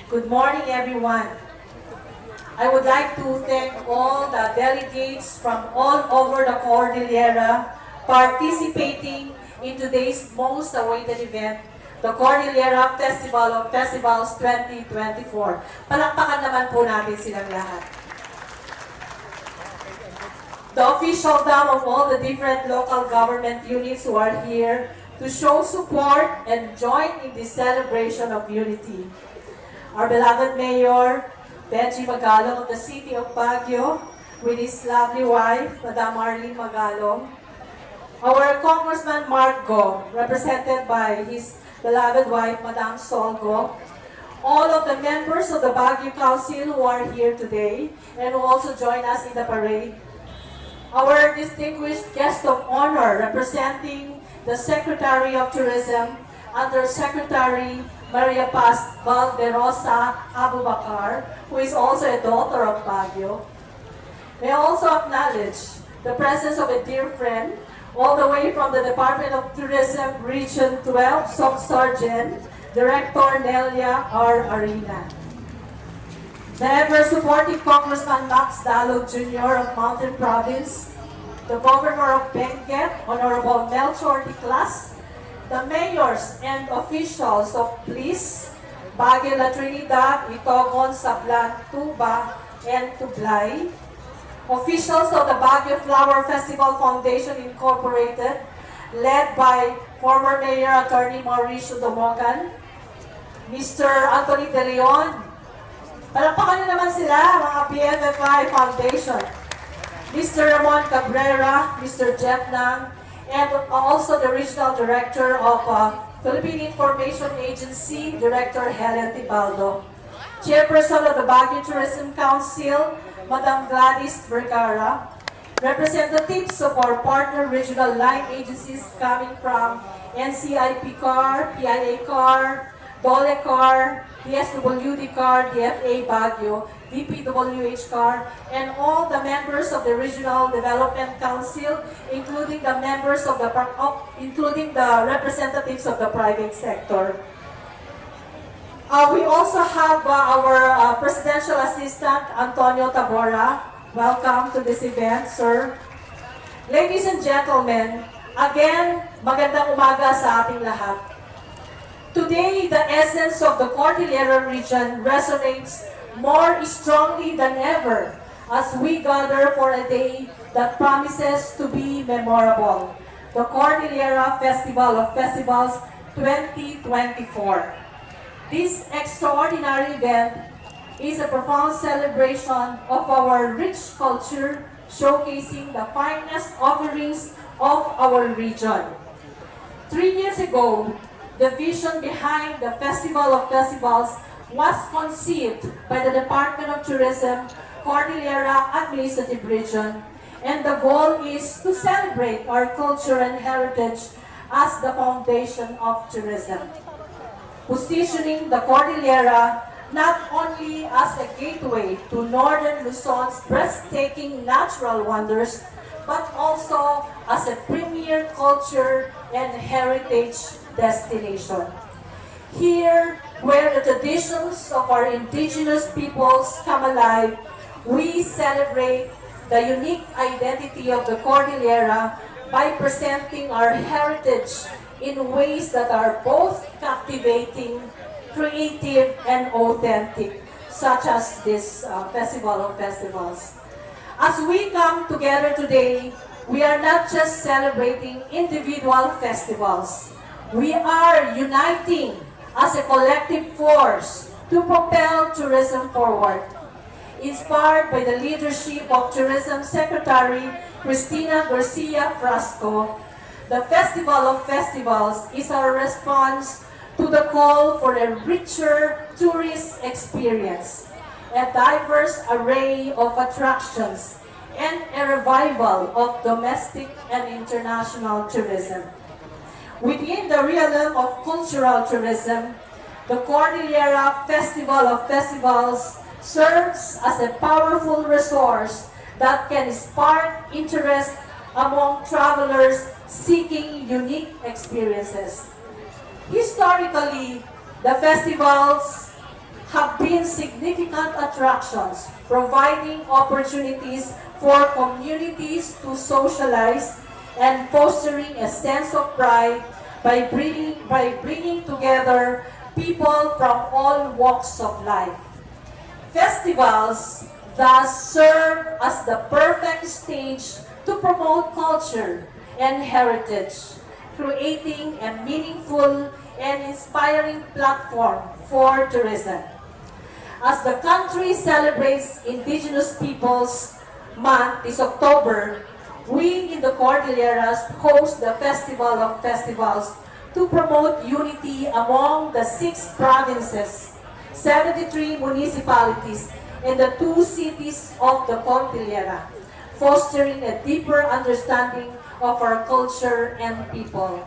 Good morning, everyone. I would like to thank all the delegates from all over the Cordillera participating in today's most awaited event, the Cordillera Festival of Festivals 2024. Palakpakan naman po natin silang lahat. The officialdom of all the different local government units who are here to show support and join in this celebration of unity. Our beloved Mayor, Benji Magalong of the City of Baguio, with his lovely wife, Madam Marlene Magalong. Our Congressman Mark Go, represented by his beloved wife, Madam Solgo. All of the members of the Baguio Council who are here today and who also join us in the parade. Our distinguished guest of honor, representing the Secretary of Tourism, Under-Secretary Maria Paz Valderosa Abubakar, who is also a daughter of Baguio. May I also acknowledge the presence of a dear friend, all the way from the Department of Tourism Region 12, Sub Sergeant, Director Nelia R. Arena. The ever-supportive Congressman Max Dalog Jr. of Mountain Province, the Governor of Benguet, Honorable Melchor Diclas, the mayors and officials of Police, Baguio La Trinidad, Itogon, Sablan, Tuba, and Tublay, officials of the Baguio Flower Festival Foundation Incorporated, led by former Mayor Attorney Mauricio Domogan, Mr. Anthony De Leon. Palakpakan nyo naman sila, mga PFFI Foundation. Mr. Ramon Cabrera, Mr. Jeff Nang, and also the Regional Director of Philippine Information Agency, Director Helen Tibaldo. Chairperson of the Baguio Tourism Council, Madam Gladys Vergara. Representatives of our partner regional line agencies coming from NCIP CAR, PIA CAR, Dole CAR, DSWD CAR, DFA Baguio, DPWH CAR, and all the members of the Regional Development Council, including the members of the representatives of the private sector. We also have our Presidential Assistant, Antonio Tabora. Welcome to this event, sir. Ladies and gentlemen, again, magandang umaga sa ating lahat. Today, the essence of the Cordillera region resonates more strongly than ever as we gather for a day that promises to be memorable, the Cordillera Festival of Festivals 2024. This extraordinary event is a profound celebration of our rich culture, showcasing the finest offerings of our region. 3 years ago, the vision behind the Festival of Festivals was conceived by the Department of Tourism, Cordillera Administrative Region, and the goal is to celebrate our culture and heritage as the foundation of tourism, positioning the Cordillera not only as a gateway to Northern Luzon's breathtaking natural wonders, but also as a premier culture and heritage destination. Here, where the traditions of our indigenous peoples come alive, we celebrate the unique identity of the Cordillera by presenting our heritage in ways that are both captivating, creative, and authentic, such as this Festival of Festivals. As we come together today, we are not just celebrating individual festivals. We are uniting as a collective force to propel tourism forward. Inspired by the leadership of Tourism Secretary Cristina Garcia Frasco, the Festival of Festivals is our response to the call for a richer tourist experience, a diverse array of attractions, and a revival of domestic and international tourism. Within the realm of cultural tourism, the Cordillera Festival of Festivals serves as a powerful resource that can spark interest among travelers seeking unique experiences. Historically, the festivals have been significant attractions, providing opportunities for communities to socialize and fostering a sense of pride by bringing together people from all walks of life. Festivals thus serve as the perfect stage to promote culture and heritage, creating a meaningful and inspiring platform for tourism. As the country celebrates Indigenous Peoples Month this October, we in the Cordilleras host the Festival of Festivals to promote unity among the 6 provinces, 73 municipalities, and the 2 cities of the Cordillera, fostering a deeper understanding of our culture and people.